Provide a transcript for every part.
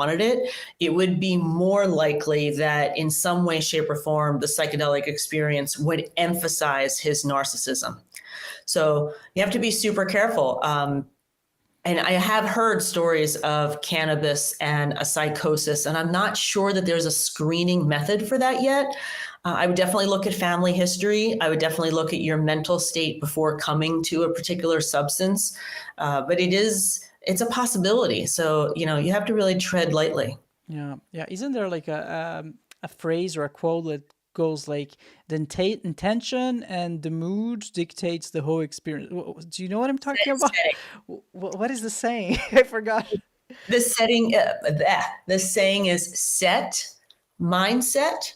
wanted it, it would be more likely that in some way, shape, or form, the psychedelic experience would emphasize his narcissism. So you have to be super careful. And I have heard stories of cannabis and a psychosis, and I'm not sure that there's a screening method for that yet. I would definitely look at family history. I would definitely look at your mental state before coming to a particular substance. But it's a possibility. So, you have to really tread lightly. Yeah. Yeah. Isn't there like a phrase or a quote that goes like the intention and the mood dictates the whole experience? Do you know what I'm talking about? What is the saying? I forgot. The saying is set, mindset,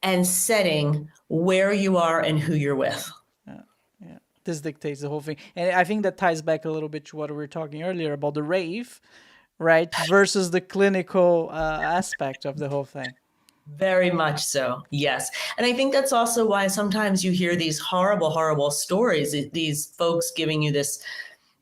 and setting where you are and who you're with. Yeah. This dictates the whole thing. And I think that ties back a little bit to what we were talking earlier about the rave, right? Versus the clinical aspect of the whole thing. Very much so, yes. And I think that's also why sometimes you hear these horrible, horrible stories, these folks giving you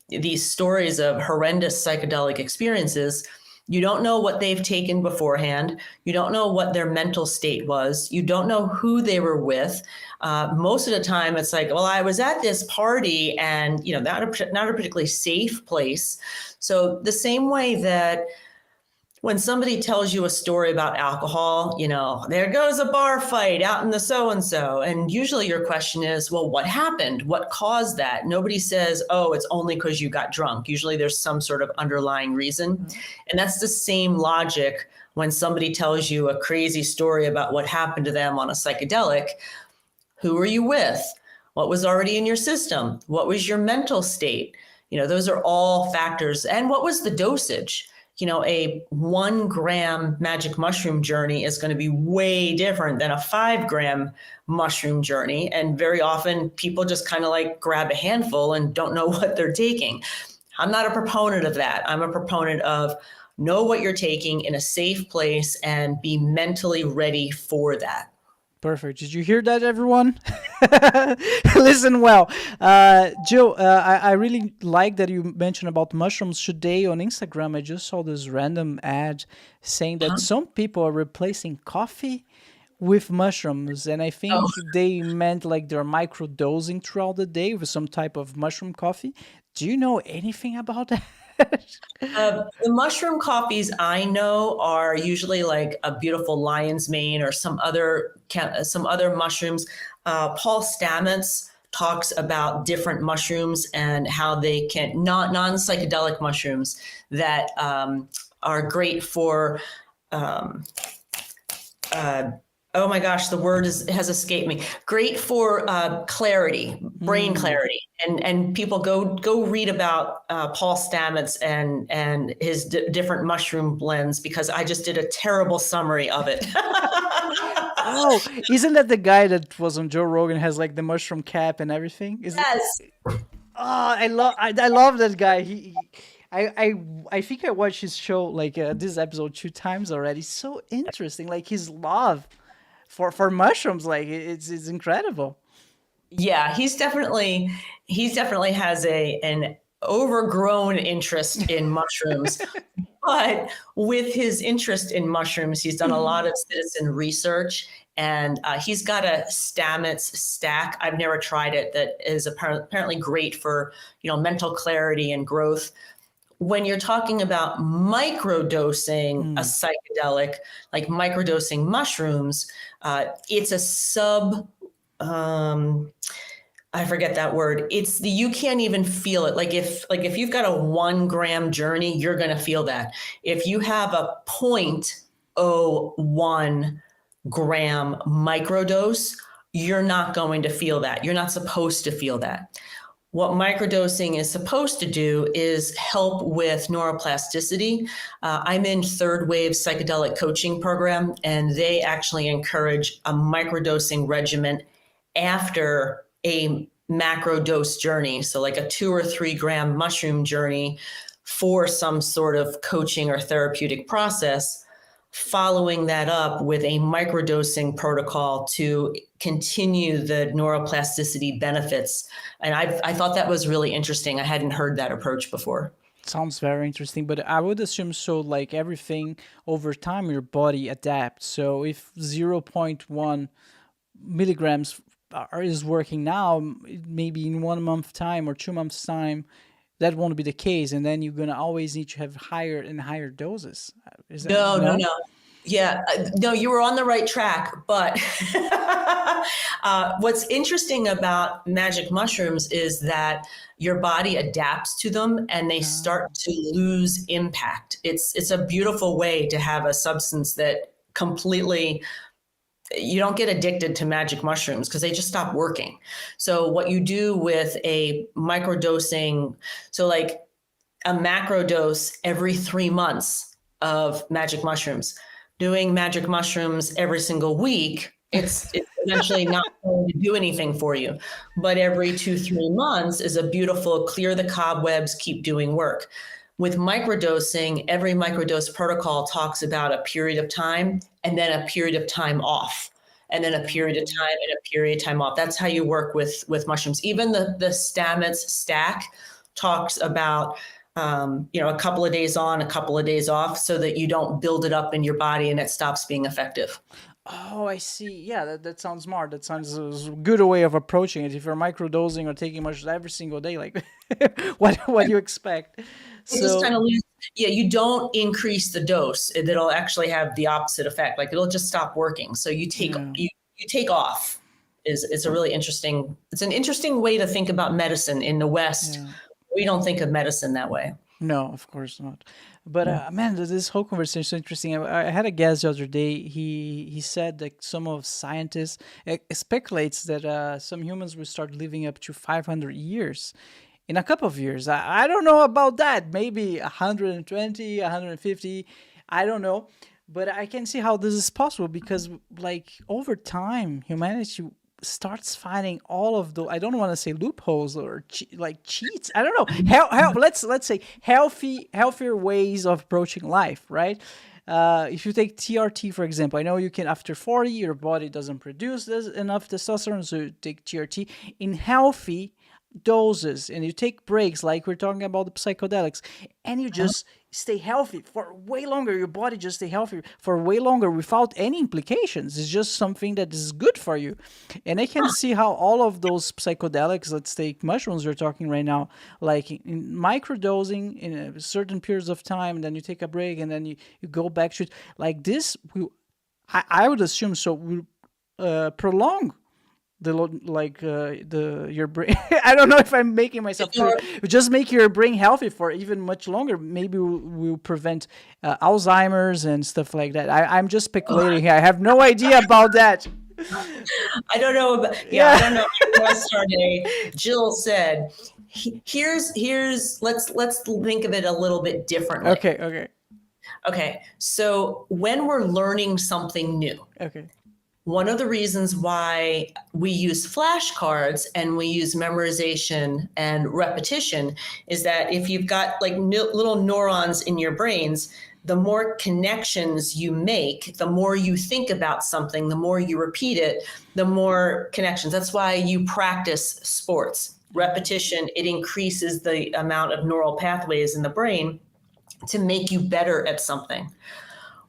these stories of horrendous psychedelic experiences. You don't know what they've taken beforehand. You don't know what their mental state was. You don't know who they were with. Most of the time it's like, well, I was at this party and, not a particularly safe place. So the same way that when somebody tells you a story about alcohol, there goes a bar fight out in the so-and-so. And usually your question is, well, what happened? What caused that? Nobody says, oh, it's only because you got drunk. Usually there's some sort of underlying reason. And that's the same logic when somebody tells you a crazy story about what happened to them on a psychedelic. Who were you with? What was already in your system? What was your mental state? Those are all factors. And what was the dosage? A 1 gram magic mushroom journey is going to be way different than a 5 gram mushroom journey. And very often people just kind of like grab a handful and don't know what they're taking. I'm not a proponent of that. I'm a proponent of know what you're taking in a safe place and be mentally ready for that. Perfect. Did you hear that, everyone? Listen well. Jill, I really like that you mentioned about mushrooms today on Instagram. I just saw this random ad saying that some people are replacing coffee with mushrooms. And I think they meant like they're microdosing throughout the day with some type of mushroom coffee. Do you know anything about that? The mushroom coffees I know are usually like a beautiful lion's mane or some other mushrooms. Paul Stamets talks about different mushrooms and how they can non-psychedelic mushrooms that are great for oh my gosh, the word has escaped me. Great for clarity, brain clarity. And people go read about Paul Stamets and his different mushroom blends, because I just did a terrible summary of it. Oh, isn't that the guy that was on Joe Rogan, has like the mushroom cap and everything? Yes. I love that guy. I think I watched his show, like this episode 2 times already. So interesting, like his love for mushrooms, like it's incredible. Yeah, he's definitely has an overgrown interest in mushrooms. But with his interest in mushrooms, he's done a lot of citizen research, and he's got a Stamets stack. I've never tried it. That is apparently great for mental clarity and growth. When you're talking about microdosing a psychedelic, like microdosing mushrooms, it's a I forget that word. You can't even feel it. Like if you've got a 1 gram journey, you're going to feel that. If you have a 0.01 gram microdose, you're not going to feel that. You're not supposed to feel that. What microdosing is supposed to do is help with neuroplasticity. I'm in Third Wave Psychedelic Coaching Program, and they actually encourage a microdosing regimen after a macro dose journey. So like a 2 or 3 gram mushroom journey for some sort of coaching or therapeutic process, following that up with a microdosing protocol to continue the neuroplasticity benefits. And I thought that was really interesting. I hadn't heard that approach before. Sounds very interesting, but I would assume so, like everything over time, your body adapts. So if zero point 0.1 milligrams is working now, maybe in 1 month time or 2 months time, that won't be the case. And then you're going to always need to have higher and higher doses. Is that No, no, no? no. Yeah, no, you were on the right track. But what's interesting about magic mushrooms is that your body adapts to them and they start to lose impact. It's a beautiful way to have a substance that completely, you don't get addicted to magic mushrooms because they just stop working. So what you do with a microdosing, so like a macro dose every 3 months of magic mushrooms, doing magic mushrooms every single week, it's eventually not going to do anything for you. But every 2-3 months is a beautiful clear the cobwebs, keep doing work. With microdosing, every microdose protocol talks about a period of time and then a period of time off, and then a period of time and a period of time off. That's how you work with mushrooms. Even the Stamets stack talks about a couple of days on, a couple of days off, so that you don't build it up in your body and it stops being effective. Oh, I see. Yeah, that sounds smart. That sounds a good way of approaching it. If you're microdosing or taking mushrooms every single day, like what do you expect? You just kind of lose. Yeah, you don't increase the dose. That'll actually have the opposite effect. Like it'll just stop working. So you take you take off. It's a really interesting. It's an interesting way to think about medicine in the West. Yeah. We don't think of medicine that way. No, of course not. But man, this whole conversation is so interesting. I had a guest the other day. He said that some of scientists speculates that some humans will start living up to 500 years in a couple of years. I don't know about that. Maybe 120, 150. I don't know. But I can see how this is possible because, like, over time, humanity starts finding all of the, I don't want to say loopholes or like cheats. I don't know. Let's say healthier ways of approaching life, right? If you take TRT, for example, I know you can, after 40, your body doesn't produce enough testosterone, so you take TRT in healthy doses and you take breaks, like we're talking about the psychedelics, and you just stay healthy for way longer. Your body just stay healthy for way longer without any implications. It's just something that is good for you. And I can see how all of those psychedelics, let's take mushrooms we're talking right now, like in microdosing in a certain periods of time, and then you take a break and then you go back to it. Like this, I would assume so will prolong your brain. I don't know if I'm making myself clear. Just make your brain healthy for even much longer. Maybe we'll prevent Alzheimer's and stuff like that. I'm just speculating here. I have no idea about that. I don't know. I don't know. Yesterday, Jill said, "Here's. Let's think of it a little bit differently." Okay. So when we're learning something new. Okay. One of the reasons why we use flashcards and we use memorization and repetition is that if you've got like little neurons in your brains, the more connections you make, the more you think about something, the more you repeat it, the more connections. That's why you practice sports. Repetition, it increases the amount of neural pathways in the brain to make you better at something.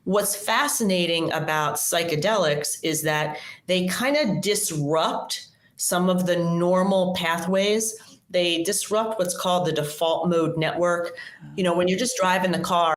What's fascinating about psychedelics is that they kind of disrupt some of the normal pathways. They disrupt what's called the default mode network. You know, when you're just driving the car